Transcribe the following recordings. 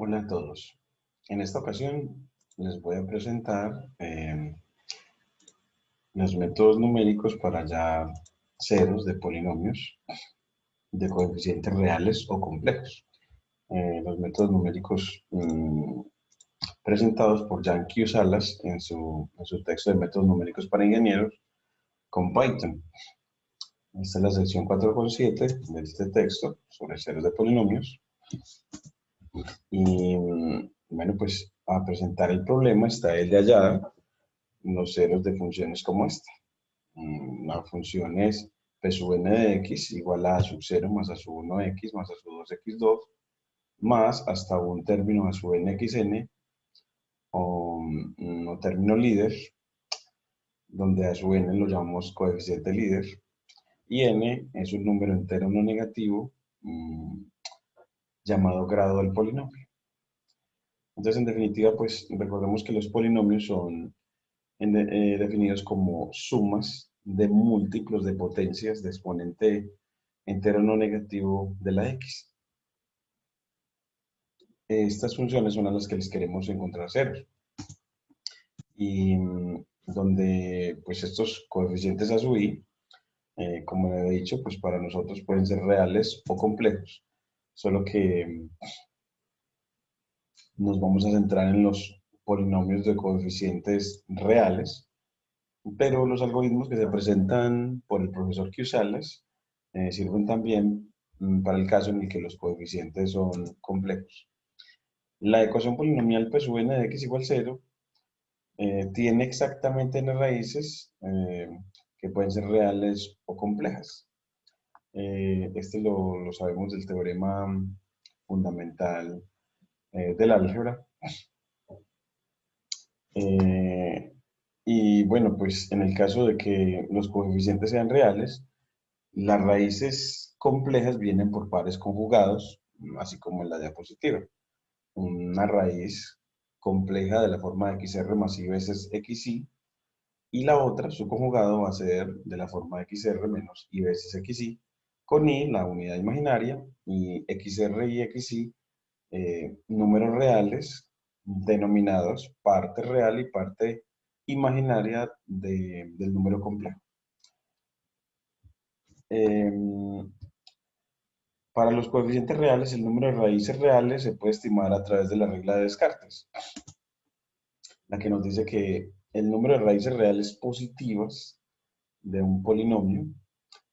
Hola a todos. En esta ocasión les voy a presentar los métodos numéricos para hallar ceros de polinomios de coeficientes reales o complejos. Los métodos numéricos presentados por Jan Q. Salas en su texto de métodos numéricos para ingenieros con Python. Esta es la sección 4.7 de este texto sobre ceros de polinomios. Y bueno, pues a presentar el problema está el de hallar los ceros de funciones como esta. La función es p sub n de x igual a sub 0 más a sub 1x más a sub 2x2 más hasta un término a sub nxn o término líder, donde a sub n lo llamamos coeficiente líder y n es un número entero no negativo llamado grado del polinomio. Entonces, en definitiva, pues recordemos que los polinomios son definidos como sumas de múltiplos de potencias de exponente entero no negativo de la x. Estas funciones son a las que les queremos encontrar ceros. Y donde pues estos coeficientes a su i, como he dicho, pues para nosotros pueden ser reales o complejos. Solo que nos vamos a centrar en los polinomios de coeficientes reales, pero los algoritmos que se presentan por el profesor Q. Salas sirven también para el caso en el que los coeficientes son complejos. La ecuación polinomial P sub n de x igual 0 tiene exactamente n raíces que pueden ser reales o complejas. Este lo sabemos del teorema fundamental del álgebra. Y bueno, pues en el caso de que los coeficientes sean reales, las raíces complejas vienen por pares conjugados, así como en la diapositiva. Una raíz compleja de la forma de xr más i veces xi, y la otra, su conjugado, va a ser de la forma xr menos i veces xi, con i, la unidad imaginaria, y xr y xi, números reales denominados parte real y parte imaginaria del número complejo. Para los coeficientes reales, el número de raíces reales se puede estimar a través de la regla de Descartes, la que nos dice que el número de raíces reales positivas de un polinomio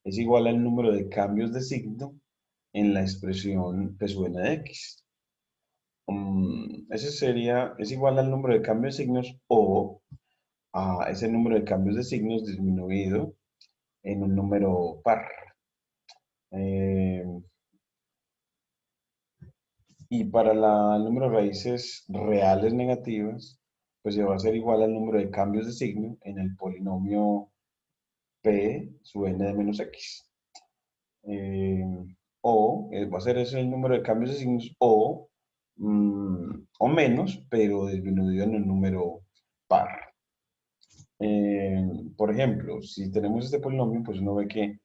es igual al número de cambios de signo en la expresión p sub n de x. Es igual al número de cambios de signos o a ese número de cambios de signos disminuido en un número par. Eh, y para el número de raíces reales negativas, pues se va a ser igual al número de cambios de signo en el polinomio p sub n de menos x. Va a ser ese el número de cambios de signos o menos, pero disminuido en el número par. Por ejemplo, si tenemos este polinomio, pues uno ve que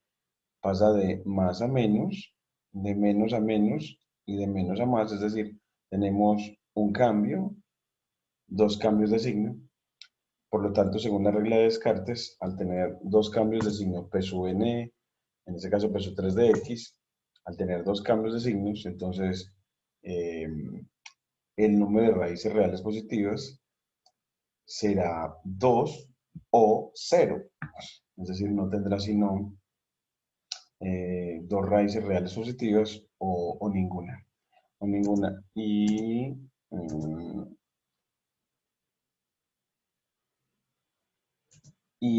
pasa de más a menos, de menos a menos y de menos a más, es decir, tenemos un cambio, dos cambios de signo. Por lo tanto, según la regla de Descartes, al tener dos cambios de signo p sub n, en este caso p sub 3 de x, al tener dos cambios de signos, entonces eh, el número de raíces reales positivas será 2 o 0. Es decir, no tendrá sino dos raíces reales positivas o ninguna. O ninguna. Y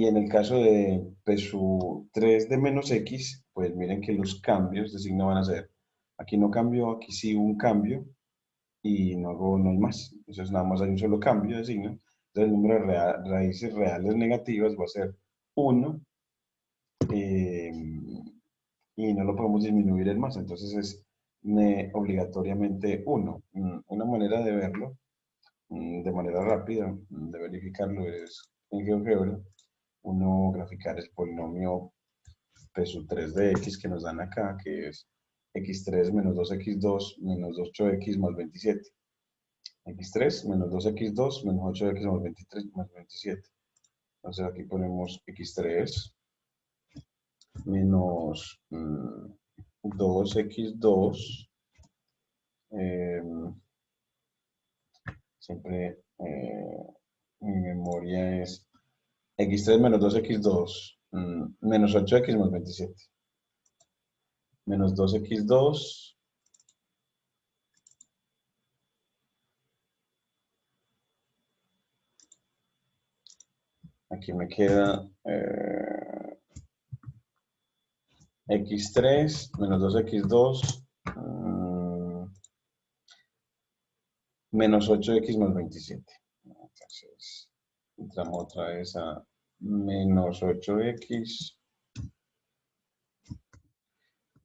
en el caso de P sub 3 de menos x, pues miren que los cambios de signo van a ser, aquí no cambió, aquí sí hubo un cambio, y no hay más. Entonces nada más hay un solo cambio de signo. Entonces el número de raíces reales negativas va a ser 1 eh, y no lo podemos disminuir en más. Entonces es obligatoriamente 1. Una manera de verlo, de manera rápida, de verificarlo es en GeoGebra, uno graficar el polinomio P sub 3 de x que nos dan acá, que es x3 menos 2x2 menos 8x más 27. x3 menos 2x2 menos 8x más 23 más 27. Entonces aquí ponemos x3 menos 2x2, siempre mi memoria es x3 menos 2x2 menos 8x más 27. Menos 2x2 aquí me queda x3 menos 2x2 menos 8x más 27. Entonces, entramos otra vez a menos 8x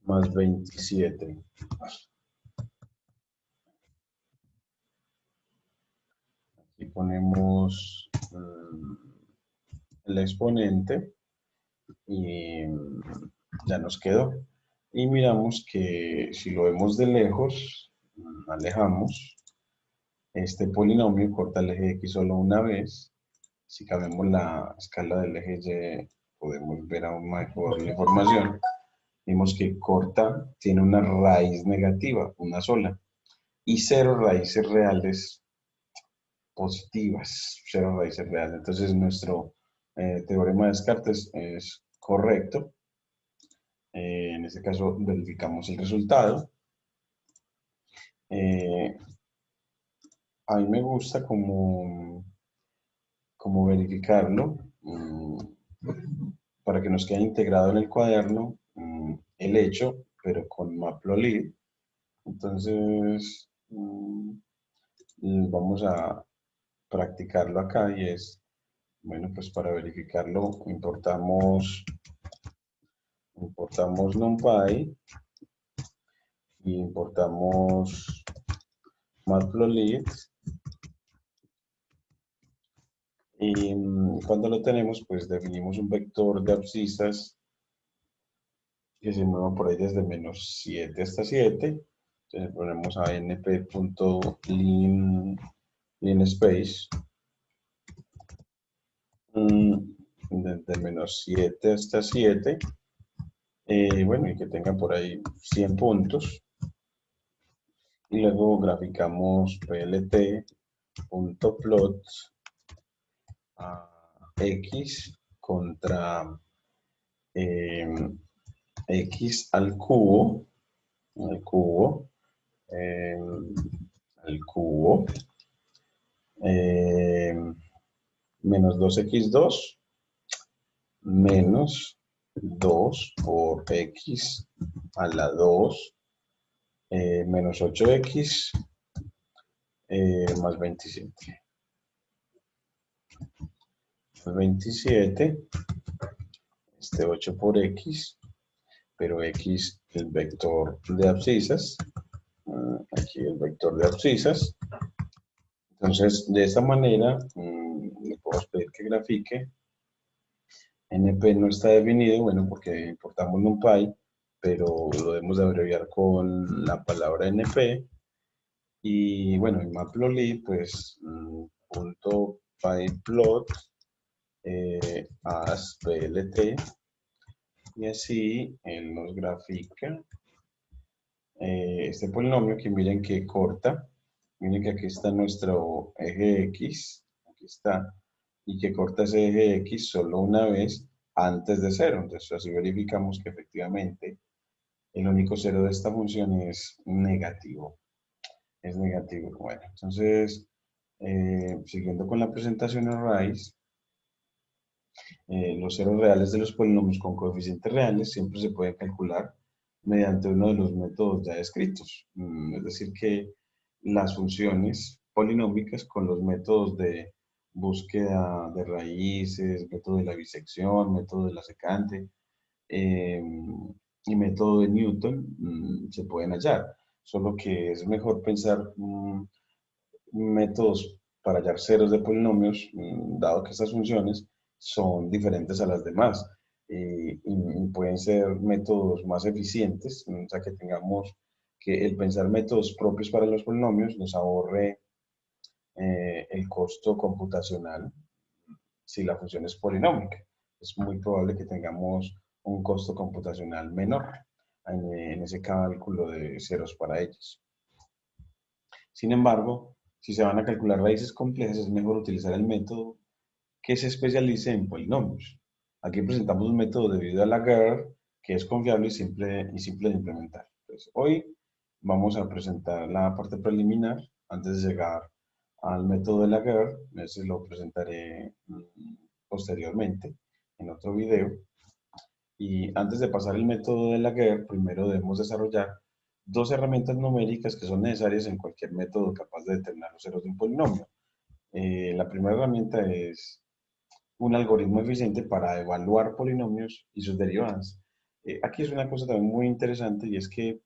más 27. Aquí ponemos el exponente y ya nos quedó. Y miramos que si lo vemos de lejos, alejamos, este polinomio corta el eje X solo una vez. Si cambiamos la escala del eje Y, podemos ver aún mejor la información. Vemos que corta tiene una raíz negativa, una sola, y cero raíces reales positivas, cero raíces reales. Entonces nuestro teorema de Descartes es correcto. En este caso verificamos el resultado. A mí me gusta como verificarlo para que nos quede integrado en el cuaderno el hecho, pero con Matplotlib. Entonces vamos a practicarlo acá y es, bueno, pues para verificarlo importamos NumPy y importamos Matplotlib. Y cuando lo tenemos, pues definimos un vector de abscisas que se mueva por ahí desde menos 7 hasta 7. Entonces ponemos a np.linspace desde menos 7 hasta 7. Bueno, y que tengan por ahí 100 puntos. Y luego graficamos plt.plot a x contra x al cubo, menos 2x2 menos 2 por x a la 2 menos 8x más 27. Más 27, este 8 por x, pero x el vector de abscisas, aquí el vector de abscisas. Entonces, de esta manera, le podemos pedir que grafique. NP no está definido, bueno, porque importamos NumPy, pero lo debemos de abreviar con la palabra NP. Y bueno, en Matplotlib, pues, punto pyplot as plt, y así él nos grafica este polinomio que miren que corta. Miren que aquí está nuestro eje X, aquí está, y que corta ese eje X solo una vez antes de 0. Entonces así verificamos que efectivamente el único cero de esta función es negativo. Es negativo. Bueno, entonces, siguiendo con la presentación a raíz, los ceros reales de los polinomios con coeficientes reales siempre se pueden calcular mediante uno de los métodos ya descritos. Es decir, que las funciones polinómicas con los métodos de búsqueda de raíces, método de la bisección, método de la secante y método de Newton se pueden hallar. Solo que es mejor pensar métodos para hallar ceros de polinomios, dado que estas funciones son diferentes a las demás y pueden ser métodos más eficientes, o sea que tengamos que el pensar métodos propios para los polinomios nos ahorre el costo computacional si la función es polinómica. Es muy probable que tengamos un costo computacional menor en ese cálculo de ceros para ellos. Sin embargo, si se van a calcular raíces complejas, es mejor utilizar el método que se especialice en polinomios. Aquí presentamos un método debido a Laguerre que es confiable y simple de implementar. Entonces, hoy vamos a presentar la parte preliminar antes de llegar al método de Laguerre. Ese lo presentaré posteriormente en otro video. Y antes de pasar el método de Laguerre, primero debemos desarrollar dos herramientas numéricas que son necesarias en cualquier método capaz de determinar los ceros de un polinomio. La primera herramienta es un algoritmo eficiente para evaluar polinomios y sus derivadas. Aquí es una cosa también muy interesante y es que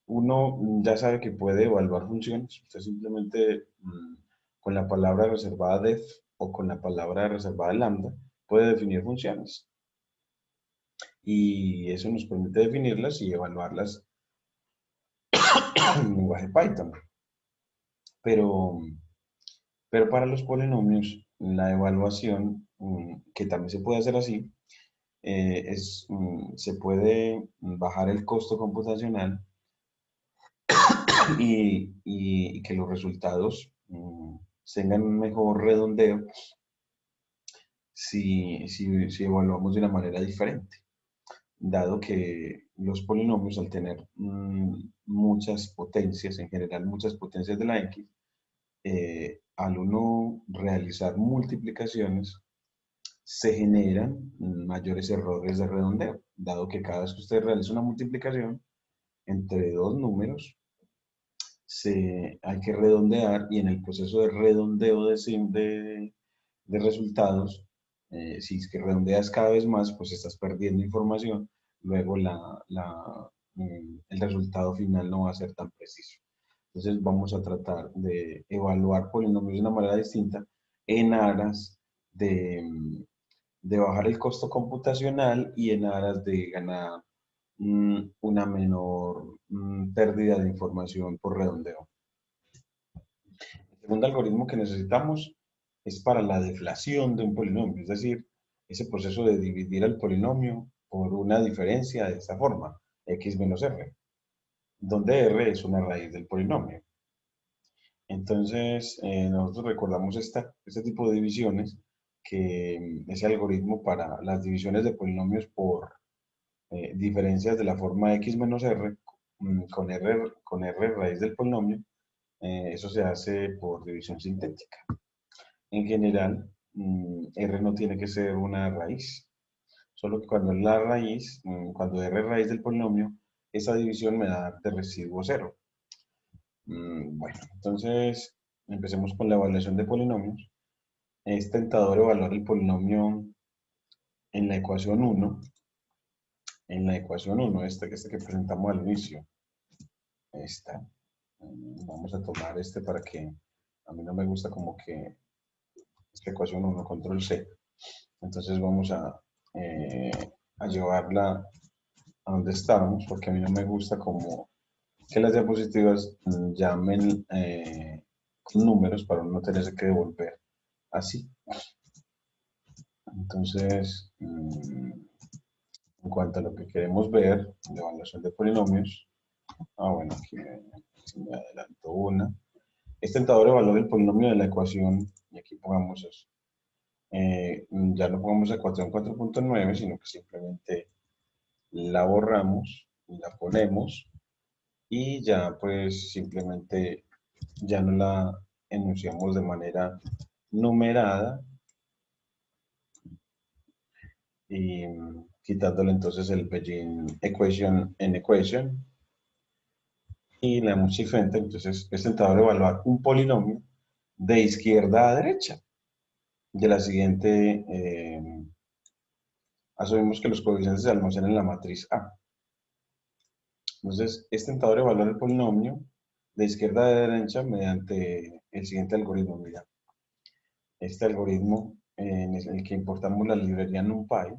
uno ya sabe que puede evaluar funciones. Usted simplemente con la palabra reservada def o con la palabra reservada lambda puede definir funciones. Y eso nos permite definirlas y evaluarlas en lenguaje Python. Pero, pero para los polinomios, la evaluación, que también se puede hacer así, se puede bajar el costo computacional y que los resultados tengan un mejor redondeo si evaluamos de una manera diferente, dado que los polinomios al tener muchas potencias, en general muchas potencias de la x, al uno realizar multiplicaciones, se generan mayores errores de redondeo, dado que cada vez que usted realiza una multiplicación entre dos números, hay que redondear y en el proceso de redondeo de resultados, si es que redondeas cada vez más, pues estás perdiendo información, luego el resultado final no va a ser tan preciso. Entonces vamos a tratar de evaluar polinomios de una manera distinta en aras de bajar el costo computacional y en aras de ganar una menor pérdida de información por redondeo. El segundo algoritmo que necesitamos es para la deflación de un polinomio, es decir, ese proceso de dividir el polinomio por una diferencia de esta forma, x menos r, donde r es una raíz del polinomio. Entonces, nosotros recordamos este tipo de divisiones, que ese algoritmo para las divisiones de polinomios por diferencias de la forma x menos r, con r raíz del polinomio, eso se hace por división sintética. En general, r no tiene que ser una raíz, solo que cuando la raíz, cuando r es raíz del polinomio, esa división me da de residuo cero. Bueno, entonces empecemos con la evaluación de polinomios. Es tentador evaluar el polinomio en la ecuación 1, este que presentamos al inicio. Esta. Vamos a tomar este para que a mí no me gusta como que esta ecuación 1, control C. Entonces vamos a llevarla a donde estábamos, porque a mí no me gusta como que las diapositivas llamen con números para no tenerse que devolver así. Entonces, en cuanto a lo que queremos ver, la evaluación de polinomios, bueno, aquí me adelanto una. Es tentador evaluar el polinomio de la ecuación, y aquí pongamos eso. Ya no pongamos ecuación 4.9, sino que simplemente la borramos y la ponemos y ya pues simplemente ya no la enunciamos de manera numerada y quitándole entonces el begin equation en equation y le damos shift enter. Entonces es tentador evaluar un polinomio de izquierda a derecha de la siguiente, asumimos que los coeficientes se almacenan en la matriz A. Entonces, es tentador evaluar el polinomio de izquierda a derecha mediante el siguiente algoritmo. Mira, este algoritmo en el que importamos la librería NumPy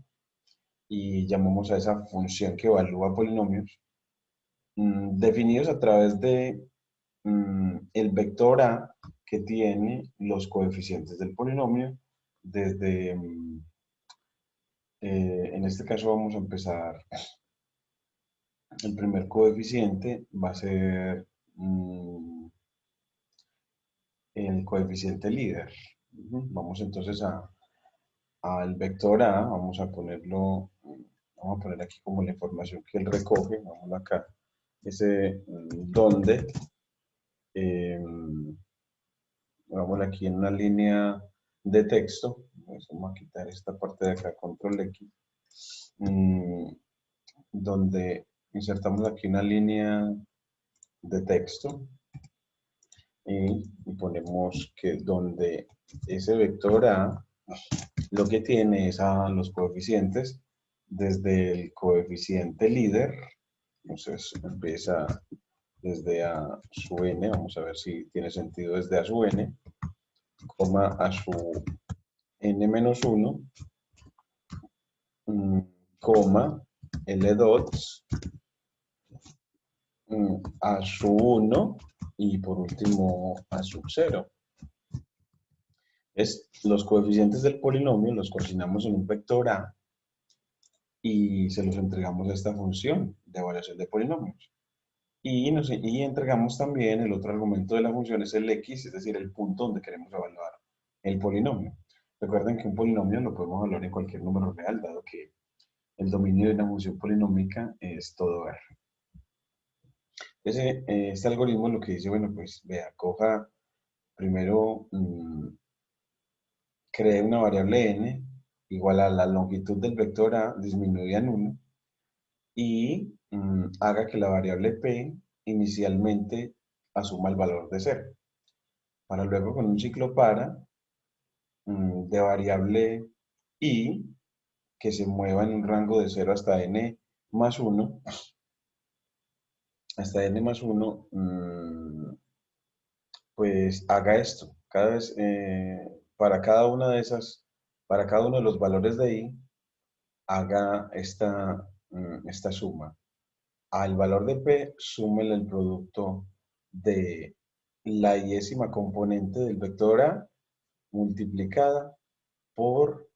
y llamamos a esa función que evalúa polinomios definidos a través de el vector A, que tiene los coeficientes del polinomio desde, en este caso vamos a empezar, el primer coeficiente va a ser el coeficiente líder. Vamos entonces al vector A, vamos a ponerlo, vamos a poner aquí como la información que él recoge, vamos acá, ese donde, vamos aquí en una línea de texto, vamos a quitar esta parte de acá, control X, donde insertamos aquí una línea de texto y ponemos que donde ese vector A lo que tiene es a los coeficientes desde el coeficiente líder, entonces empieza desde A su n, vamos a ver si tiene sentido desde A su n, coma a su n menos 1, coma L dots a su 1 y por último a sub 0. Los coeficientes del polinomio los cocinamos en un vector A y se los entregamos a esta función de evaluación de polinomios. Y entregamos también el otro argumento de la función es el x, es decir, el punto donde queremos evaluar el polinomio. Recuerden que un polinomio lo podemos evaluar en cualquier número real, dado que el dominio de una función polinómica es todo R. Este algoritmo lo que dice, bueno, pues vea, coja primero, cree una variable n igual a la longitud del vector A disminuida en 1 y haga que la variable p inicialmente asuma el valor de 0. Para luego con un ciclo para de variable i que se mueva en un rango de 0 hasta n más 1, hasta n más 1, pues haga esto. Cada vez, para cada una de esas, para cada uno de los valores de i, haga esta suma. Al valor de p, súmele el producto de la iésima componente del vector A multiplicada por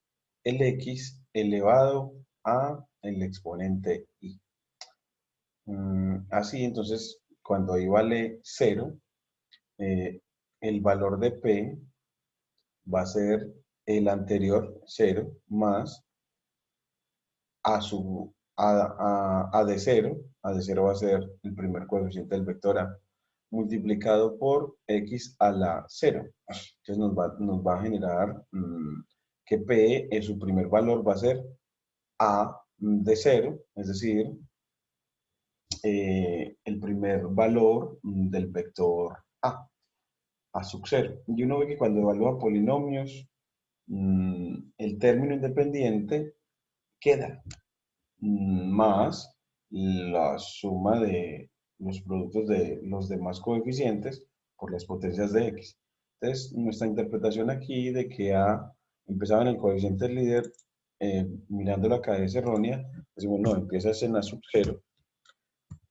el x elevado a el exponente i. Así, entonces, cuando i vale 0, el valor de p va a ser el anterior 0 más a de 0. A de 0 va a ser el primer coeficiente del vector A multiplicado por x a la 0. Entonces nos va a generar que p en su primer valor va a ser a de 0, es decir, el primer valor del vector a sub 0. Y uno ve que cuando evalúa polinomios, el término independiente queda más la suma de los productos de los demás coeficientes por las potencias de x. Entonces, nuestra interpretación aquí de que A empezaba en el coeficiente líder, mirando la cadena errónea, decimos, no, empieza en A sub 0,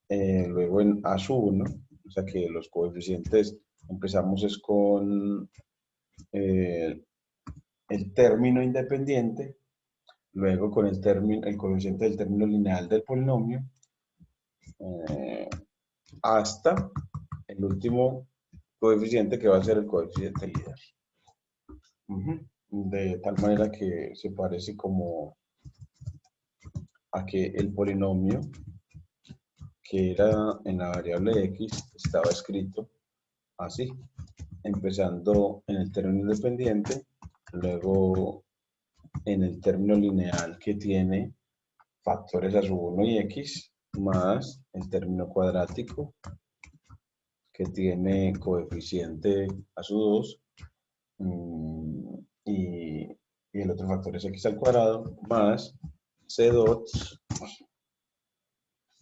luego en A sub 1, o sea que los coeficientes empezamos es con el término independiente, luego con el coeficiente del término lineal del polinomio, hasta el último coeficiente que va a ser el coeficiente líder. De tal manera que se parece como a que el polinomio que era en la variable x estaba escrito así, empezando en el término independiente, luego en el término lineal que tiene factores a sub 1 y x, más el término cuadrático que tiene coeficiente a su 2 y el otro factor es x al cuadrado más c dots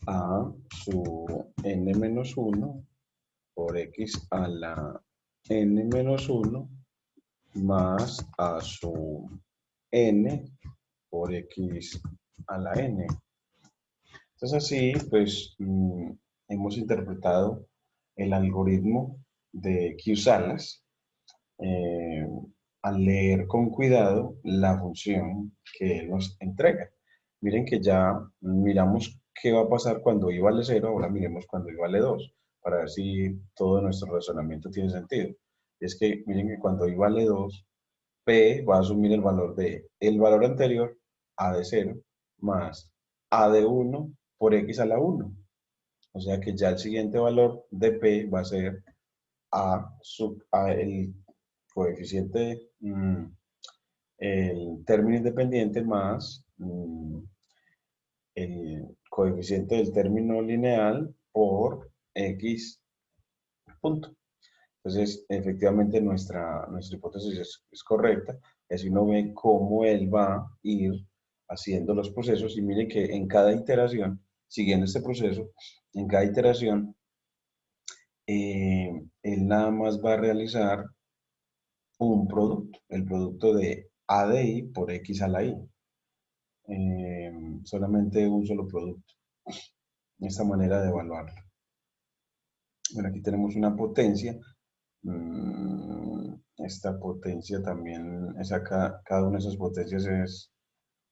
a su n menos 1 por x a la n menos 1 más a su n por x a la n. Entonces así, pues, hemos interpretado el algoritmo de Q-Salas eh, al leer con cuidado la función que él nos entrega. Miren que ya miramos qué va a pasar cuando i vale 0, ahora miremos cuando i vale 2, para ver si todo nuestro razonamiento tiene sentido. Es que miren que cuando i vale 2, P va a asumir el valor de el valor anterior, A de 0, más A de 1 por X a la 1. O sea que ya el siguiente valor de P va a ser A el coeficiente, el término independiente más el coeficiente del término lineal por X punto. Entonces, efectivamente, nuestra hipótesis es correcta. Así uno ve cómo él va a ir haciendo los procesos y mire que en cada iteración, siguiendo este proceso, en cada iteración, él nada más va a realizar un producto, el producto de A de I por X a la I. Solamente un solo producto. Esta manera de evaluarlo. Bueno, aquí tenemos una potencia. Esta potencia también es acá, cada una de esas potencias es,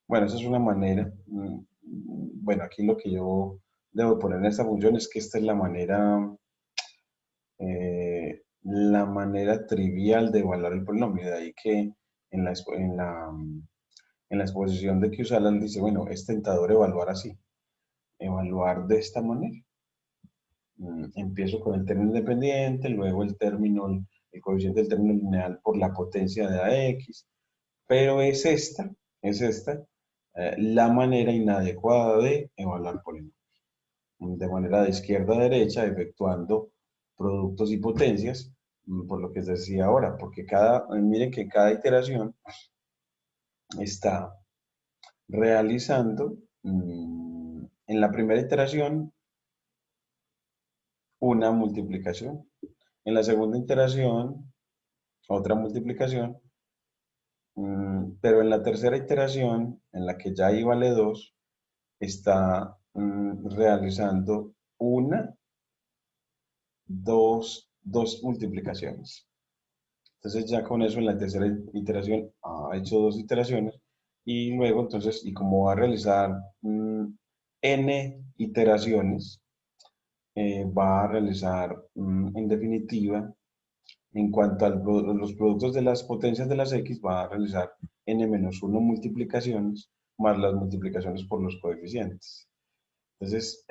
bueno, esa es una manera. Bueno, aquí lo que yo debo poner en esta función es que esta es la manera trivial de evaluar el polinomio. De ahí que en la exposición de Q-Salas dice, bueno, es tentador evaluar así, evaluar de esta manera. Empiezo con el término independiente, luego el coeficiente del término lineal por la potencia de AX, pero es esta la manera inadecuada de evaluar polinomios. De manera de izquierda a derecha, efectuando productos y potencias, por lo que les decía ahora, porque miren que cada iteración está realizando, en la primera iteración, una multiplicación. En la segunda iteración, otra multiplicación. Pero en la tercera iteración, en la que ya i vale 2, está realizando dos multiplicaciones. Entonces ya con eso en la tercera iteración ha hecho dos iteraciones y luego entonces, y como va a realizar n iteraciones, va a realizar en definitiva, en cuanto a los productos de las potencias de las X, va a realizar n-1 multiplicaciones más las multiplicaciones por los coeficientes. Entonces,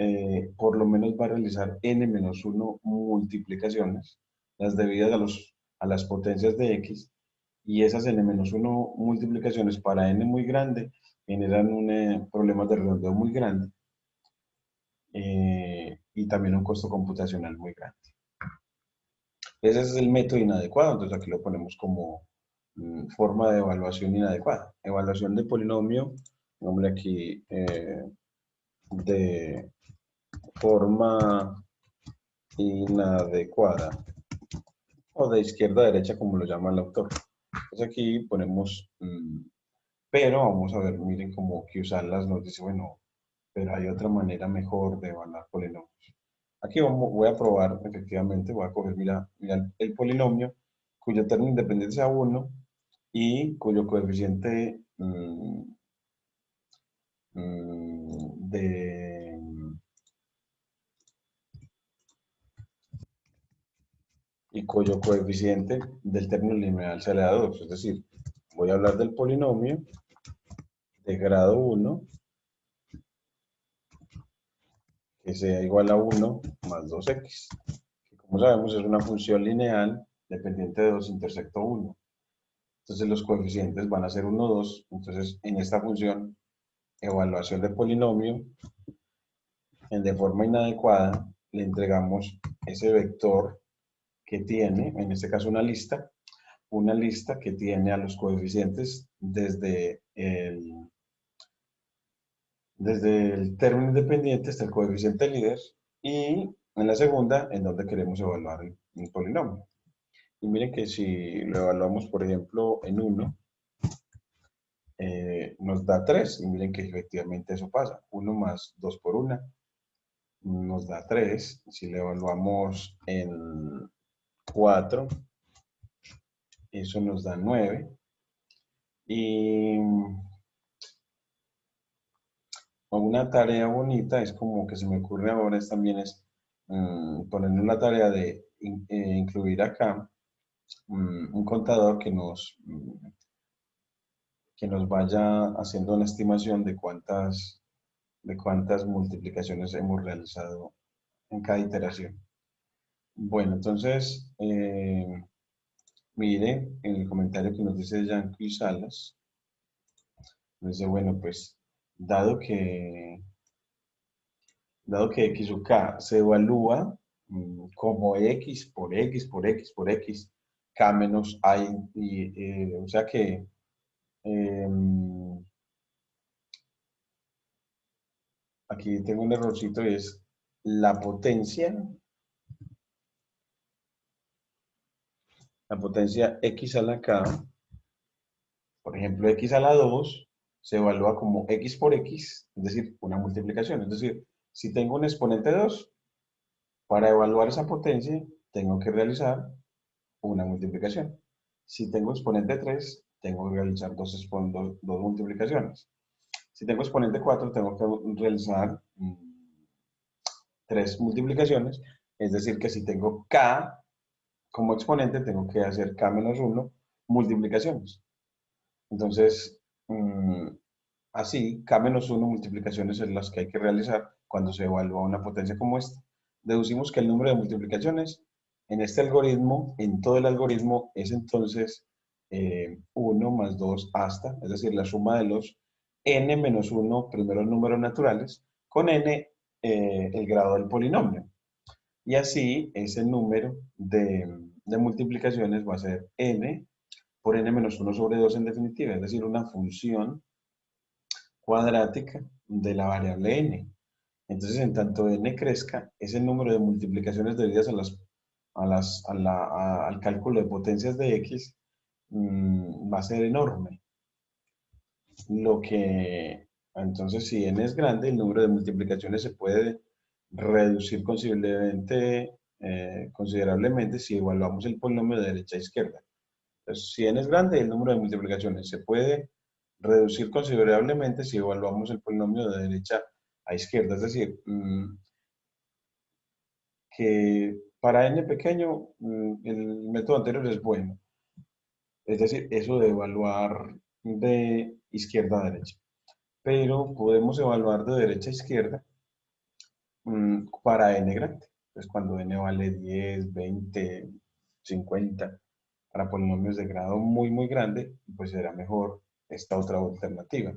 por lo menos va a realizar n-1 multiplicaciones, las debidas a las potencias de X, y esas n-1 multiplicaciones para n muy grande generan un problema de redondeo muy grande y también un costo computacional muy grande. Ese es el método inadecuado, entonces aquí lo ponemos como forma de evaluación inadecuada. Evaluación de polinomio, nombre aquí de forma inadecuada o de izquierda a derecha como lo llama el autor. Entonces aquí ponemos, pero vamos a ver, miren como que usarlas nos dice, bueno, pero hay otra manera mejor de evaluar polinomios. Aquí voy a probar, efectivamente, voy a coger, mira el polinomio cuyo término independiente sea 1 y cuyo coeficiente de, y cuyo coeficiente del término lineal se le da 2. Es decir, voy a hablar del polinomio de grado 1 que sea igual a 1 más 2x, que como sabemos es una función lineal dependiente de 2 intersecto 1. Entonces los coeficientes van a ser 1, 2. Entonces en esta función, evaluación de polinomio, de forma inadecuada, le entregamos ese vector que tiene, en este caso una lista que tiene a los coeficientes desde el término independiente hasta el coeficiente líder, y en la segunda, en donde queremos evaluar el polinomio. Y miren que si lo evaluamos, por ejemplo, en 1, nos da 3, y miren que efectivamente eso pasa. 1 más 2 por 1 nos da 3. Si lo evaluamos en 4, eso nos da 9. Y una tarea bonita es como que se me ocurre ahora es también es ponernos la tarea de incluir acá un contador que nos vaya haciendo una estimación de cuántas multiplicaciones hemos realizado en cada iteración. Bueno, entonces, mire en el comentario que nos dice Yanqui Salas, nos dice, bueno, pues, dado que, dado que x o k se evalúa como x por x por x por x, k menos i, o sea que aquí tengo un errorcito y es la potencia x a la k, por ejemplo, x a la 2 se evalúa como x por x, es decir, una multiplicación. Es decir, si tengo un exponente 2, para evaluar esa potencia tengo que realizar una multiplicación. Si tengo exponente 3, tengo que realizar dos multiplicaciones. Si tengo exponente 4, tengo que realizar 3 multiplicaciones. Es decir, que si tengo k como exponente, tengo que hacer k menos 1 multiplicaciones. Entonces, así, k menos 1 multiplicaciones es las que hay que realizar cuando se evalúa una potencia como esta. Deducimos que el número de multiplicaciones en este algoritmo, en todo el algoritmo, es entonces 1 más 2 hasta, es decir, la suma de los n menos 1 primeros números naturales con n el grado del polinomio. Y así ese número de multiplicaciones va a ser n por n menos 1 sobre 2 en definitiva, es decir, una función cuadrática de la variable n. Entonces, en tanto n crezca, ese número de multiplicaciones debidas al cálculo de potencias de x va a ser enorme. Entonces, si n es grande, el número de multiplicaciones se puede reducir considerablemente si evaluamos el polinomio de derecha a izquierda. Entonces, si n es grande, el número de multiplicaciones se puede reducir considerablemente si evaluamos el polinomio de derecha a izquierda. Es decir, que para n pequeño, el método anterior es bueno. Es decir, eso de evaluar de izquierda a derecha. Pero podemos evaluar de derecha a izquierda para n grande. Entonces, cuando n vale 10, 20, 50, para polinomios de grado muy, muy grande, pues será mejor esta otra alternativa.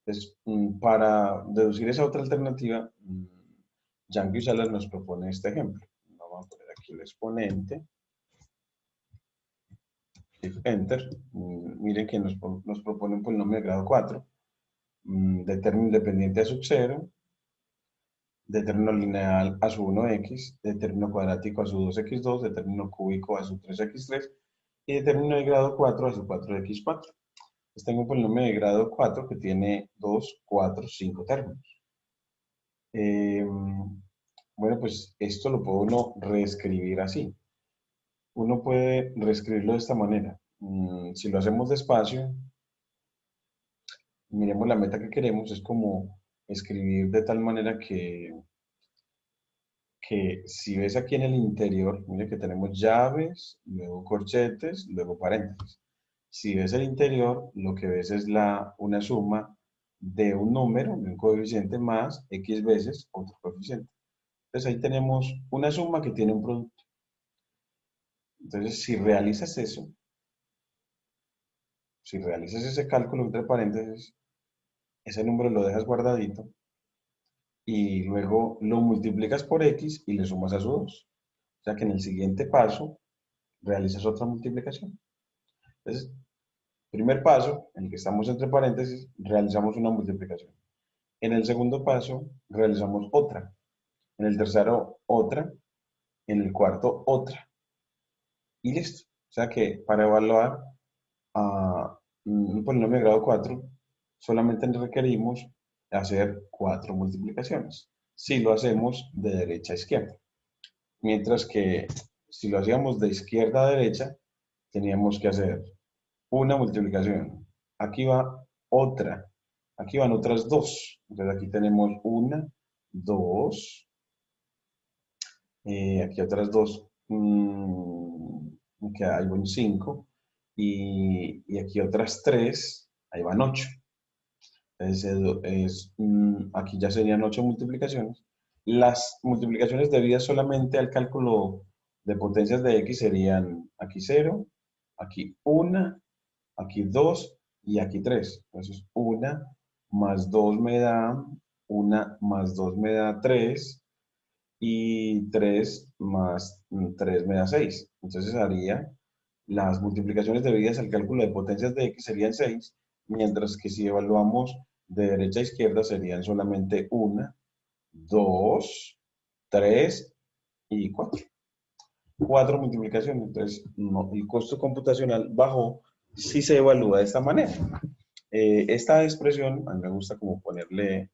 Entonces, para deducir esa otra alternativa, Yanqui Salas nos propone este ejemplo. Vamos a poner aquí el exponente. Shift Enter. Miren que nos propone un polinomio de grado 4, de término independiente a sub 0, de término lineal a su 1x, de término cuadrático a su 2x2, de término cúbico a su 3x3 y de término de grado 4 a su 4x4. Pues tengo un polinomio de grado 4 que tiene 2, 4, 5 términos. Bueno, pues esto lo puede uno reescribir así. Uno puede reescribirlo de esta manera. Si lo hacemos despacio, miremos la meta que queremos, es como escribir de tal manera que si ves aquí en el interior, mire que tenemos llaves, luego corchetes, luego paréntesis. Si ves el interior, lo que ves es una suma de un número, de un coeficiente más x veces otro coeficiente. Entonces ahí tenemos una suma que tiene un producto. Entonces si realizas eso, si realizas ese cálculo entre paréntesis, ese número lo dejas guardadito y luego lo multiplicas por x y le sumas a su 2. O sea que en el siguiente paso realizas otra multiplicación. Entonces, primer paso, en el que estamos entre paréntesis, realizamos una multiplicación. En el segundo paso, realizamos otra. En el tercero, otra. En el cuarto, otra. Y listo. O sea que para evaluar un polinomio de grado 4, solamente requerimos hacer 4 multiplicaciones. Si lo hacemos de derecha a izquierda. Mientras que si lo hacíamos de izquierda a derecha, teníamos que hacer una multiplicación. Aquí va otra. Aquí van otras dos. Entonces aquí tenemos una, dos, aquí otras dos. Que ahí van cinco. Y aquí otras tres, ahí van ocho. Aquí ya serían ocho multiplicaciones. Las multiplicaciones debidas solamente al cálculo de potencias de x serían aquí cero, aquí una, aquí 2 y aquí 3. Entonces, 1 más 2 me da, 1 más 2 me da 3 y 3 más 3 me da 6. Entonces, haría las multiplicaciones debidas al cálculo de potencias de x serían 6, mientras que si evaluamos de derecha a izquierda serían solamente 1, 2, 3 y 4. Cuatro multiplicaciones. Entonces, el costo computacional bajó si se evalúa de esta manera. Esta expresión, a mí me gusta como ponerle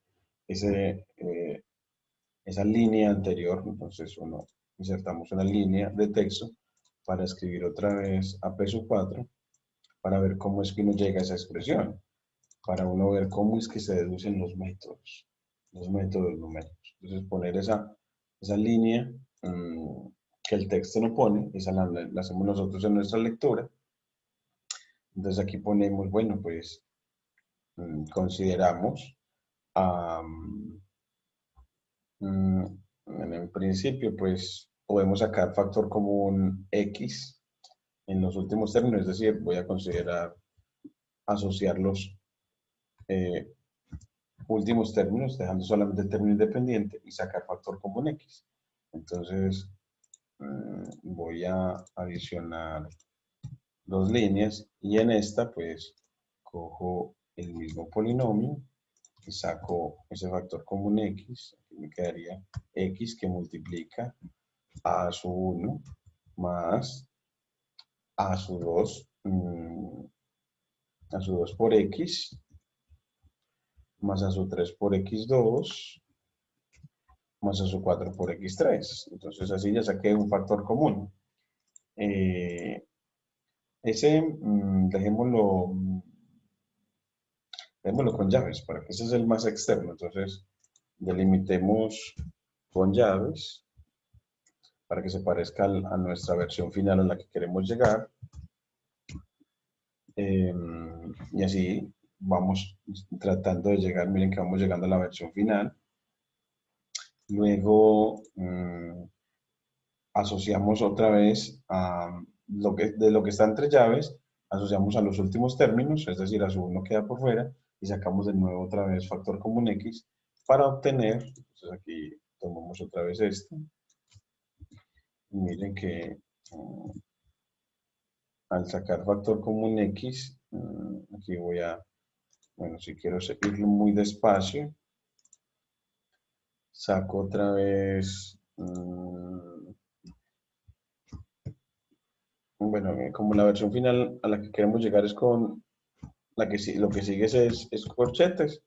esa línea anterior, entonces insertamos una línea de texto para escribir otra vez a peso 4 para ver cómo es que uno llega a esa expresión, para uno ver cómo es que se deducen los métodos numéricos. Entonces poner esa línea que el texto no pone, esa la hacemos nosotros en nuestra lectura. Entonces aquí ponemos, bueno, pues consideramos en el principio, pues podemos sacar factor común x en los últimos términos, es decir, voy a considerar asociar los últimos términos, dejando solamente el término independiente y sacar factor común x. Entonces, voy a adicionar dos líneas y en esta, pues, cojo el mismo polinomio y saco ese factor común x, aquí me quedaría x que multiplica a su 1 más a su 2, a su 2 por x, más a su 3 por x2, más a su 4 por x3. Entonces así ya saqué un factor común. Ese, dejémoslo con llaves, para que ese es el más externo. Entonces delimitemos con llaves para que se parezca a nuestra versión final a la que queremos llegar. Y así vamos tratando de llegar, miren que vamos llegando a la versión final. Luego asociamos otra vez a de lo que está entre llaves, asociamos a los últimos términos, es decir, a su 1 queda por fuera, y sacamos de nuevo otra vez factor común x para obtener, entonces aquí tomamos otra vez esto, y miren que al sacar factor común x, aquí voy a, bueno, si quiero seguirlo muy despacio, saco otra vez, bueno, como la versión final a la que queremos llegar es con la que lo que sigue es corchetes.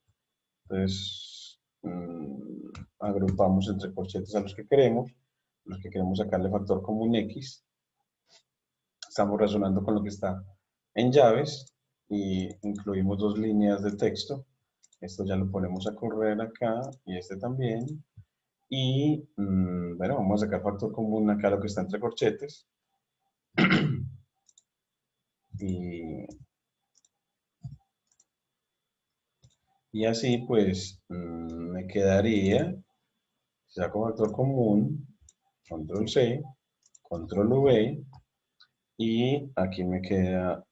Entonces, agrupamos entre corchetes a los que queremos sacarle factor común x. Estamos razonando con lo que está en llaves y incluimos dos líneas de texto. Esto ya lo ponemos a correr acá y este también. Y bueno, vamos a sacar factor común acá lo que está entre corchetes. Y así pues me quedaría, saco factor común, control C, control V, y aquí me queda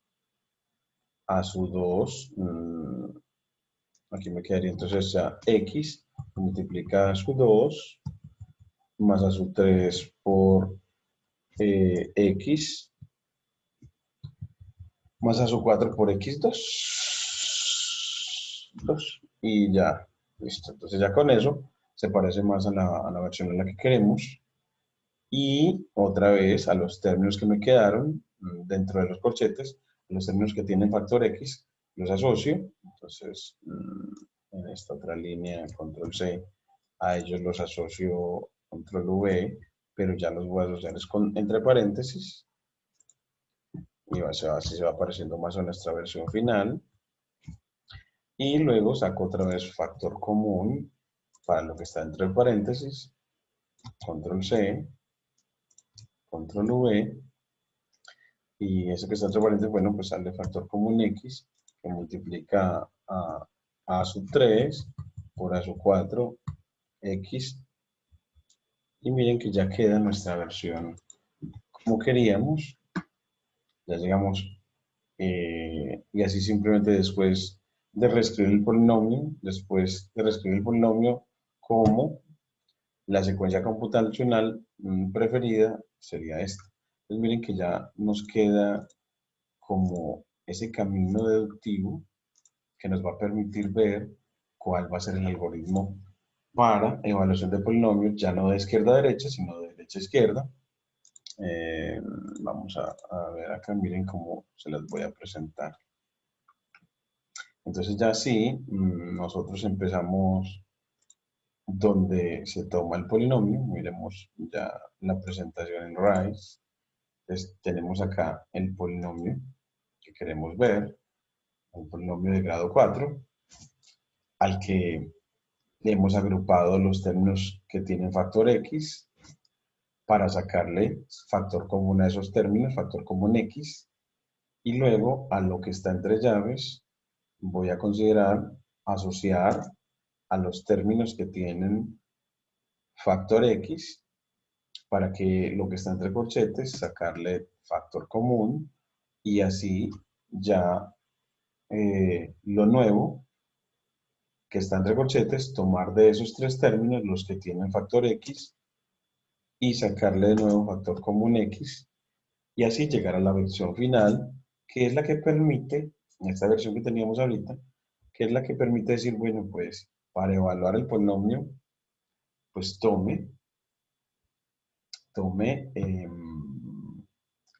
a su 2, aquí me quedaría entonces ya x multiplica a su 2 más a su 3 por x más a su 4 por x2 2, y ya, listo. Entonces ya con eso se parece más a la versión en la que queremos. Y otra vez a los términos que me quedaron dentro de los corchetes, los términos que tienen factor X, los asocio. Entonces, en esta otra línea, control C, a ellos los asocio control V, pero ya los voy a asociar entre paréntesis. y así se va apareciendo más en nuestra versión final. Y luego saco otra vez factor común para lo que está entre paréntesis, control C, control V, y eso que está entre paréntesis, bueno, pues sale factor común X, que multiplica a sub 3 por a sub 4 X, y miren que ya queda nuestra versión como queríamos. Ya llegamos, y así simplemente después de reescribir el polinomio, como la secuencia computacional preferida sería esta. Entonces miren que ya nos queda como ese camino deductivo que nos va a permitir ver cuál va a ser el algoritmo para evaluación de polinomios, ya no de izquierda a derecha, sino de derecha a izquierda. Eh, Vamos a ver acá, miren cómo se las voy a presentar. Entonces ya sí, nosotros empezamos donde se toma el polinomio. Miremos ya la presentación en RAIS. Entonces tenemos acá el polinomio que queremos ver, un polinomio de grado 4, al que le hemos agrupado los términos que tienen factor X para sacarle factor común a esos términos, factor común X, y luego a lo que está entre llaves voy a considerar asociar a los términos que tienen factor X para que lo que está entre corchetes sacarle factor común y así ya lo nuevo que está entre corchetes tomar de esos tres términos los que tienen factor X y sacarle de nuevo factor común X y así llegar a la versión final, que es la que permite, en esta versión que teníamos ahorita, que es la que permite decir, bueno, pues para evaluar el polinomio, pues tome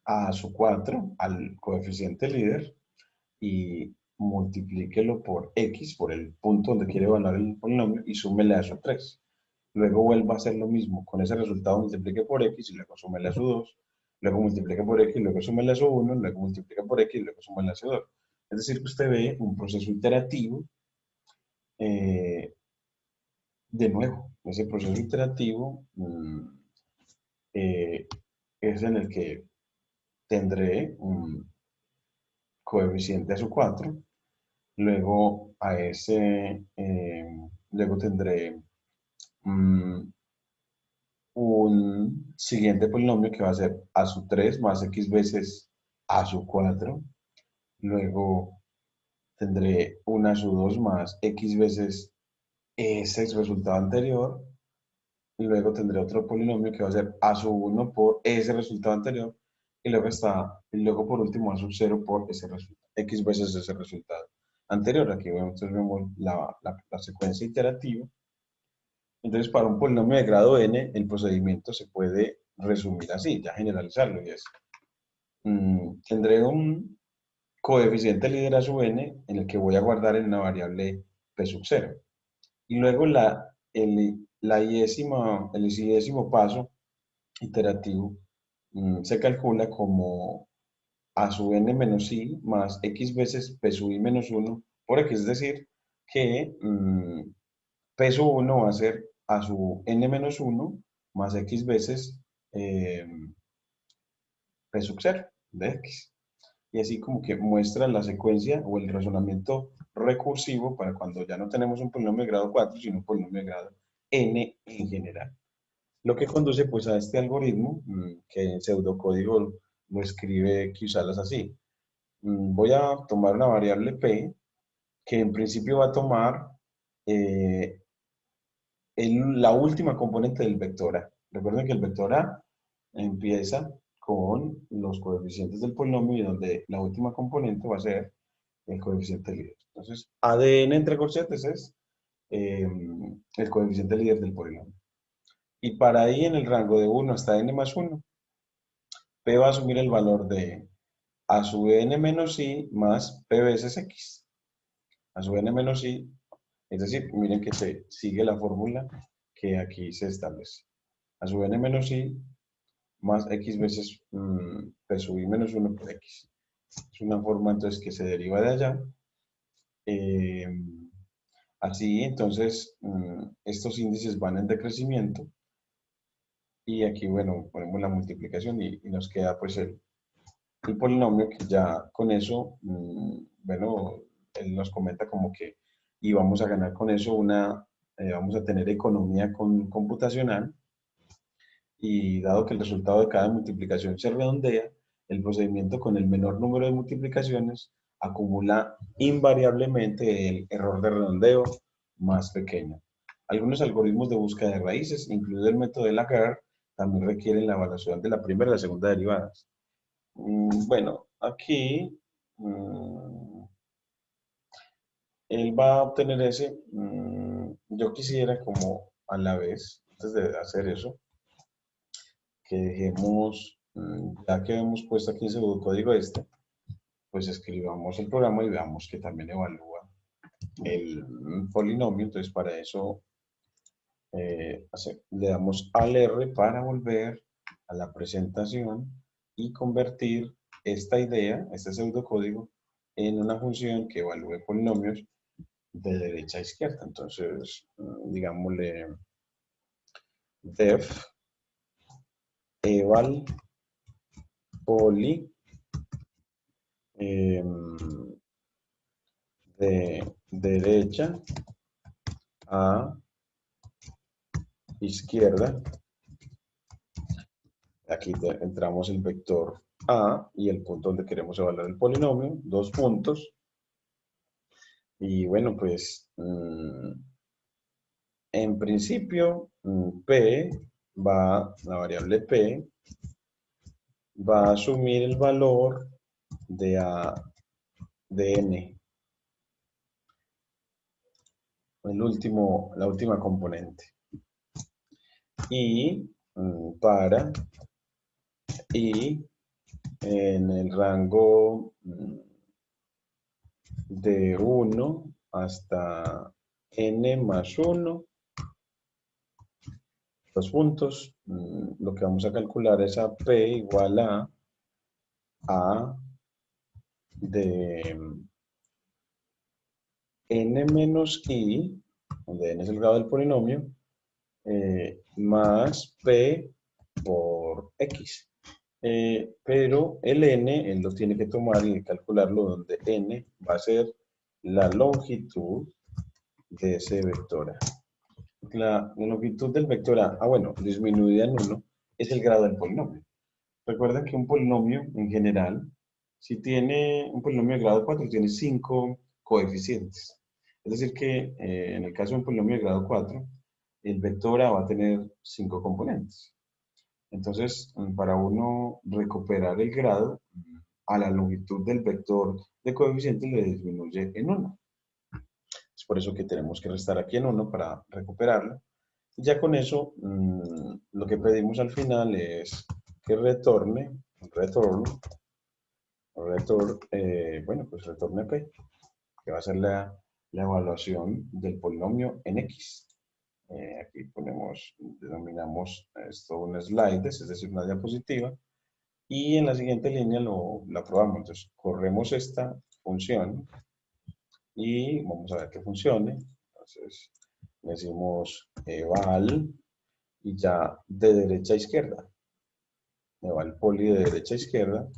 a su 4 al coeficiente líder y multiplíquelo por X, por el punto donde quiere evaluar el polinomio, y súmele a su 3. Luego vuelva a hacer lo mismo, con ese resultado multiplique por X y luego súmele a su 2. Luego multiplica por X, luego súmele a su 1, luego multiplica por X y luego súmele a su 2. Es decir, que usted ve un proceso iterativo. eh, de nuevo, ese proceso iterativo eh, es en el que tendré un coeficiente a su 4, luego luego tendré un siguiente polinomio que va a ser a su 3 más x veces a su 4. Luego tendré una a su 2 más x veces ese resultado anterior. Y luego tendré otro polinomio que va a ser a sub 1 por ese resultado anterior. Y luego por último a sub 0 por ese resultado, x veces ese resultado anterior. Aquí entonces vemos la secuencia iterativa. Entonces, para un polinomio de grado n, el procedimiento se puede resumir así, ya generalizarlo, y es, tendré un coeficiente líder a sub n en el que voy a guardar en una variable p sub 0. Y luego el décimo paso iterativo se calcula como a sub n menos i más x veces p sub i menos 1 por x, es decir, que P sub 1 va a ser a su n menos 1 más x veces P sub 0 de x. Y así como que muestra la secuencia o el razonamiento recursivo para cuando ya no tenemos un polinomio de grado 4, sino un polinomio de grado n en general. Lo que conduce pues a este algoritmo que en pseudocódigo lo escribe Q-Salas así. Voy a tomar una variable p que en principio va a tomar eh, la última componente del vector A. Recuerden que el vector A empieza con los coeficientes del polinomio y donde la última componente va a ser el coeficiente líder. Entonces, ADN entre corchetes es el coeficiente líder del polinomio. Y para ahí en el rango de 1 hasta n más 1, P va a asumir el valor de a sub n menos i más P veces x. A sub n menos i, es decir, miren que se sigue la fórmula que aquí se establece. A sub n menos i más x veces p sub i menos 1 por x. Es una forma entonces que se deriva de allá. Eh, Así, entonces, estos índices van en decrecimiento y aquí, bueno, ponemos la multiplicación y nos queda pues el polinomio que ya con eso, bueno, él nos comenta como que y vamos a ganar con eso vamos a tener economía computacional y dado que el resultado de cada multiplicación se redondea, el procedimiento con el menor número de multiplicaciones acumula invariablemente el error de redondeo más pequeño. Algunos algoritmos de búsqueda de raíces, incluido el método de Lagarde, también requieren la evaluación de la primera y la segunda derivadas. Bueno, aquí él va a obtener ese. Yo quisiera como a la vez, antes de hacer eso, que dejemos, ya que hemos puesto aquí el pseudocódigo este, pues escribamos el programa y veamos que también evalúa el polinomio. Entonces para eso le damos al R para volver a la presentación y convertir esta idea, este pseudocódigo, en una función que evalúe polinomios de derecha a izquierda. Entonces, digámosle def eval poli de derecha a izquierda. Aquí entramos el vector A y el punto donde queremos evaluar el polinomio, dos puntos. Y bueno, pues en principio P la variable P va a asumir el valor de A de N, la última componente. Y en el rango de 1 hasta n más 1, los puntos, lo que vamos a calcular es a p igual a de n menos i, donde n es el grado del polinomio, más p por x. Pero el n, él lo tiene que tomar y calcularlo donde n va a ser la longitud de ese vector A. La longitud del vector A, bueno, disminuida en 1, es el grado del polinomio. Recuerda que un polinomio en general, si tiene un polinomio de grado 4, tiene 5 coeficientes. Es decir que en el caso de un polinomio de grado 4, el vector A va a tener 5 componentes. Entonces, para uno recuperar el grado, a la longitud del vector de coeficientes le disminuye en 1. Es por eso que tenemos que restar aquí en 1 para recuperarlo. Y ya con eso, lo que pedimos al final es que retorne, bueno, pues retorne P, que va a ser la evaluación del polinomio en X. Aquí denominamos esto un slide, es decir, una diapositiva, y en la siguiente línea la probamos. Entonces, corremos esta función y vamos a ver que funcione. Entonces, decimos eval y ya de derecha a izquierda. Eval poli de derecha a izquierda.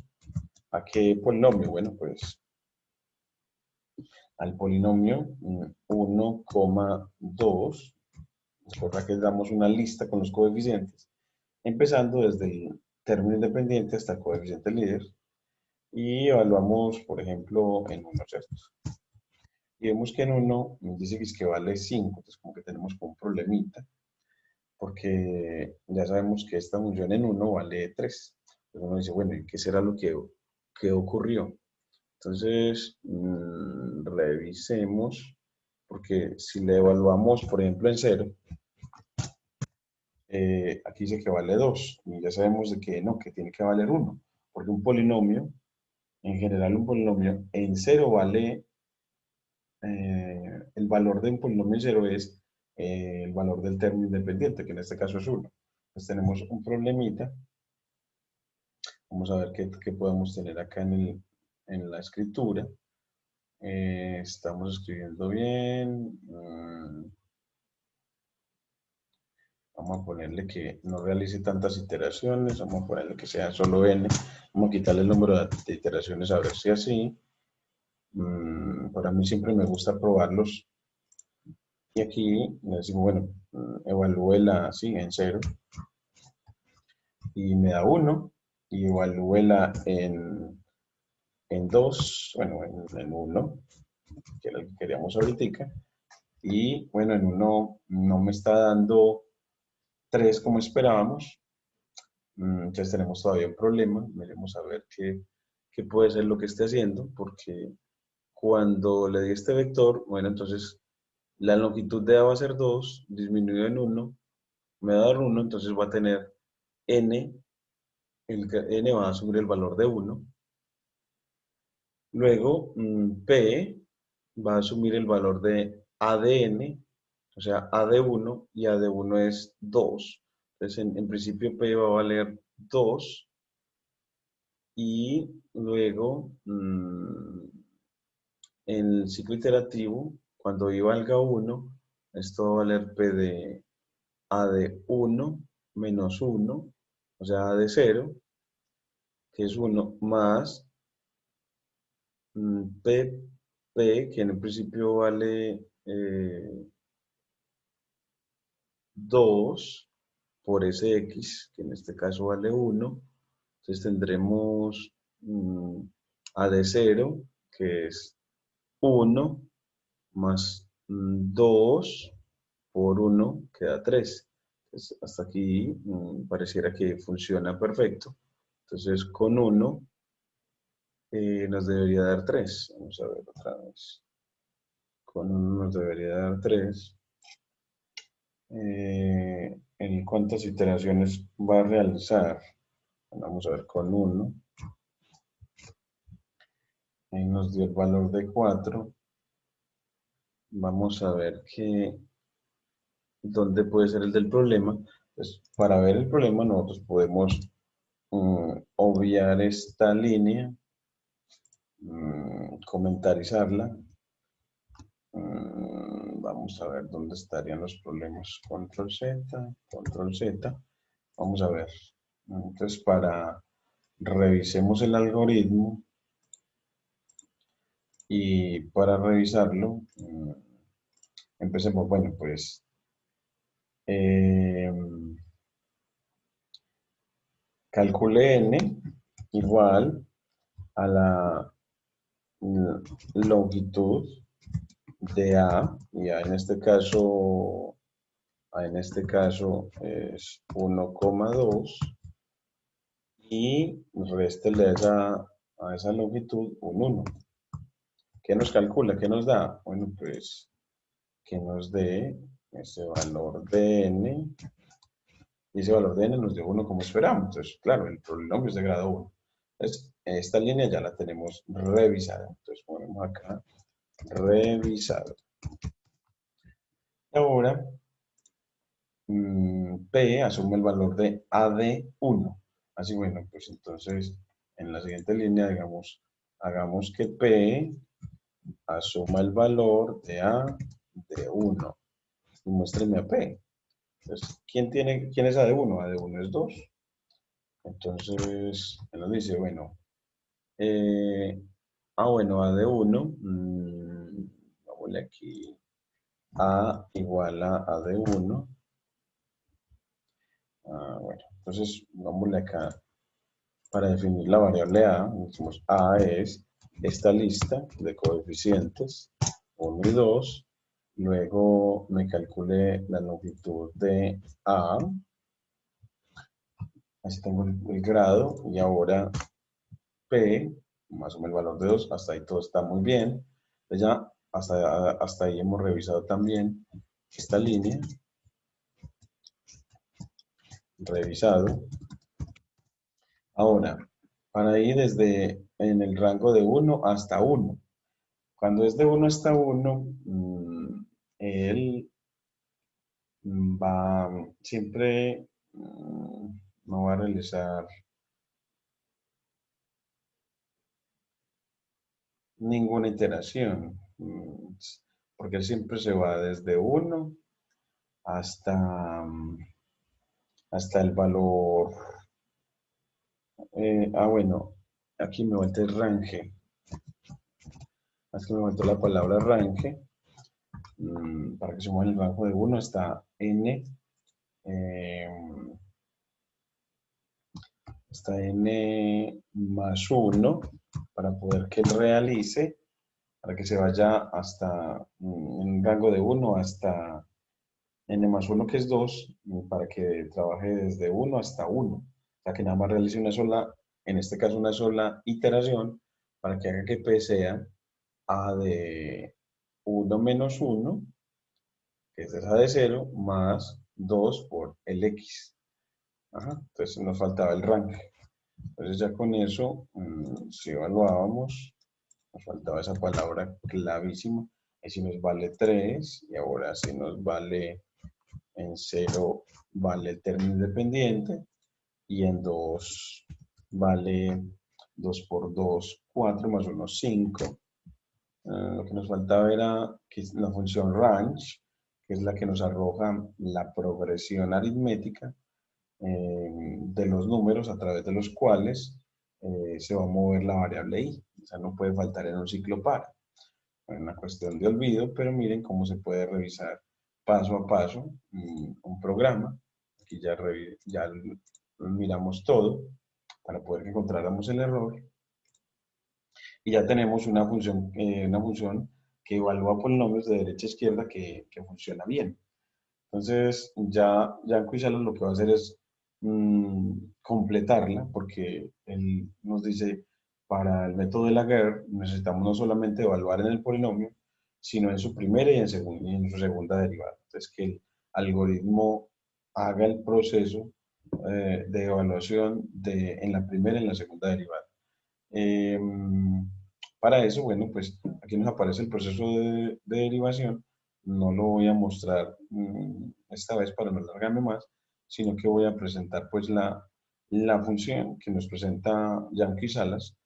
¿A qué polinomio? Bueno, pues al polinomio 1,2. Recuerda que damos una lista con los coeficientes, empezando desde el término independiente hasta el coeficiente líder. Y evaluamos, por ejemplo, en 1, ¿cierto? Y vemos que en 1 nos dice que vale 5, entonces como que tenemos un problemita, porque ya sabemos que esta función en 1 vale 3. Entonces uno dice, bueno, ¿y qué será lo que ocurrió? Entonces, revisemos, porque si le evaluamos, por ejemplo, en 0, aquí dice que vale 2, y ya sabemos de que no, que tiene que valer 1, porque un polinomio, en general un polinomio en 0 vale, el valor de un polinomio en 0 es el valor del término independiente, que en este caso es 1. Entonces tenemos un problemita. Vamos a ver qué podemos tener acá en en la escritura. Estamos escribiendo bien. Vamos a ponerle que no realice tantas iteraciones. Vamos a ponerle que sea solo n. Vamos a quitarle el número de iteraciones a ver si así. Para mí siempre me gusta probarlos. Y aquí le decimos, bueno, evalúela así en 0. Y me da 1. Y evalúela en 2. Bueno, en 1. Que es lo que queríamos ahorita. Y bueno, en 1 no me está dando 3 como esperábamos. Entonces tenemos todavía un problema. Veremos a ver qué puede ser lo que esté haciendo, porque cuando le di este vector, bueno, entonces la longitud de A va a ser 2, disminuido en 1, me va a dar 1, entonces va a tener n, n va a subir el valor de 1. Luego, P va a asumir el valor de A de n, o sea, A de 1, y A de 1 es 2. Entonces, en principio, P va a valer 2. Y luego, en el ciclo iterativo, cuando I valga 1, esto va a valer P de A de 1 menos 1, o sea, A de 0, que es 1, más P, que en un principio vale 2 por Sx, que en este caso vale 1. Entonces tendremos A de 0, que es 1, más 2 por 1 queda 3. Entonces, hasta aquí pareciera que funciona perfecto. Entonces, con 1 nos debería dar 3. Vamos a ver otra vez. Con 1 nos debería dar 3. ¿En cuántas iteraciones va a realizar? Vamos a ver con 1. Ahí nos dio el valor de 4. Vamos a ver dónde puede ser el del problema. Pues, para ver el problema nosotros podemos obviar esta línea, comentarizarla. Vamos a ver dónde estarían los problemas. Control Z, Control Z. Vamos a ver. Entonces, revisemos el algoritmo y para revisarlo, empecemos, bueno, pues calcule n igual a la longitud de A, y A en este caso es 1,2, y réstele a esa longitud un 1. ¿Qué nos calcula? ¿Qué nos da? Bueno, pues que nos dé ese valor de n, y ese valor de n nos dio 1 como esperamos. Entonces, claro, el polinomio es de grado 1. Entonces, esta línea ya la tenemos revisada. Entonces, ponemos acá revisado. Ahora, P asume el valor de A de 1. Así, bueno, pues entonces, en la siguiente línea, digamos, hagamos que P asuma el valor de A de 1. Y muéstreme a P. Entonces, ¿quién es A de 1? A de 1 es 2. Entonces, él nos dice, bueno, bueno, A de 1, vámonos aquí, A igual a A de 1. Bueno, entonces, vámonos acá para definir la variable A. Decimos A es esta lista de coeficientes, 1 y 2. Luego me calculé la longitud de A. Así tengo el grado, y ahora P, más o menos el valor de 2, hasta ahí todo está muy bien. Entonces ya hasta ahí hemos revisado también esta línea, revisado. Ahora, para ir desde en el rango de 1 hasta 1. Cuando es de 1 hasta 1, él va siempre, no va a realizar ninguna iteración, porque siempre se va desde uno hasta, hasta el valor. Bueno, aquí me falta el range. Aquí me faltó la palabra range. Para que se mueva el rango de 1 hasta n. Hasta n más 1 para poder que realice, para que se vaya hasta un rango de 1 hasta n más 1 que es 2, para que trabaje desde 1 hasta 1. O sea que nada más realice una sola, en este caso una sola iteración, para que haga que P sea A de 1 menos 1, que es A de 0, más 2 por el X. Ajá, entonces nos faltaba el rank. Entonces ya con eso, si evaluábamos, nos faltaba esa palabra clavísima. Y si nos vale 3, y ahora si nos vale en 0, vale el término independiente, y en 2 vale 2 por 2, 4 más 1, 5. Lo que nos faltaba era que la función range, que es la que nos arroja la progresión aritmética de los números a través de los cuales se va a mover la variable i. O sea, no puede faltar en un ciclo par. Es una cuestión de olvido, pero miren cómo se puede revisar paso a paso un programa. Aquí ya miramos todo para poder que encontráramos el error. Y ya tenemos una función que evalúa polinomios de derecha a izquierda que funciona bien. Entonces, ya en Quizalos lo que va a hacer es completarla, porque él nos dice, para el método de Laguerre necesitamos no solamente evaluar en el polinomio, sino en su primera y en su segunda derivada. Entonces, que el algoritmo haga el proceso de evaluación en la primera y en la segunda derivada. Para eso, bueno, pues aquí nos aparece el proceso de derivación. No lo voy a mostrar esta vez para no alargarme más, sino que voy a presentar pues la función que nos presenta Yankee Salas.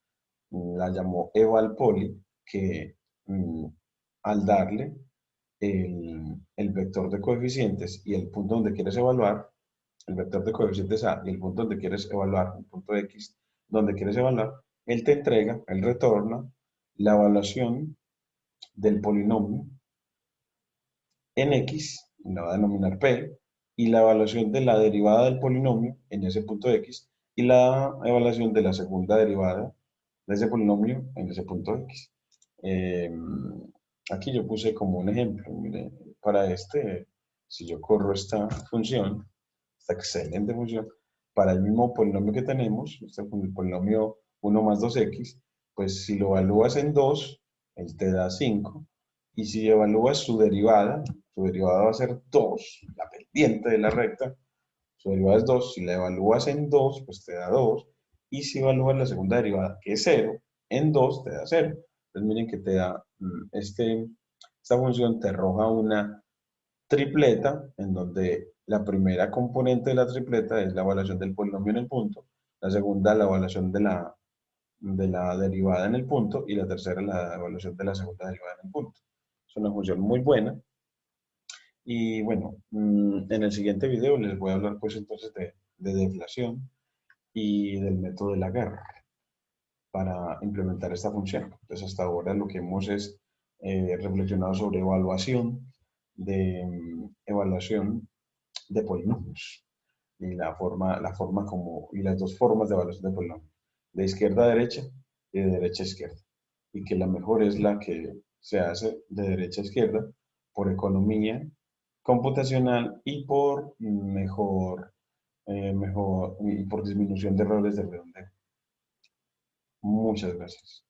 La llamó evalpoly, que al darle el vector de coeficientes y el punto donde quieres evaluar, el vector de coeficientes A y el punto donde quieres evaluar, el punto X, donde quieres evaluar, él te entrega, él retorna la evaluación del polinomio en X, la va a denominar P, y la evaluación de la derivada del polinomio en ese punto X, y la evaluación de la segunda derivada de ese polinomio en ese punto X. Aquí yo puse como un ejemplo, mire, para si yo corro esta función, esta excelente función, para el mismo polinomio que tenemos, este polinomio 1 más 2x, pues si lo evalúas en 2, él te da 5, y si evalúas su derivada va a ser 2, la pendiente de la recta, su derivada es 2, si la evalúas en 2, pues te da 2, y si evalúas la segunda derivada, que es 0, en 2 te da 0. Entonces miren que te da, esta función te arroja una tripleta, en donde la primera componente de la tripleta es la evaluación del polinomio en el punto, la segunda la evaluación de la derivada en el punto, y la tercera la evaluación de la segunda derivada en el punto. Es una función muy buena. Y bueno, en el siguiente video les voy a hablar pues entonces de deflación y del método de Laguerre para implementar esta función. Entonces hasta ahora lo que hemos es reflexionado sobre evaluación de polinomios y y las dos formas de evaluación de polinomios, de izquierda a derecha y de derecha a izquierda. Y que la mejor es la que se hace de derecha a izquierda por economía computacional y por mejor y por disminución de errores de redondeo. Muchas gracias.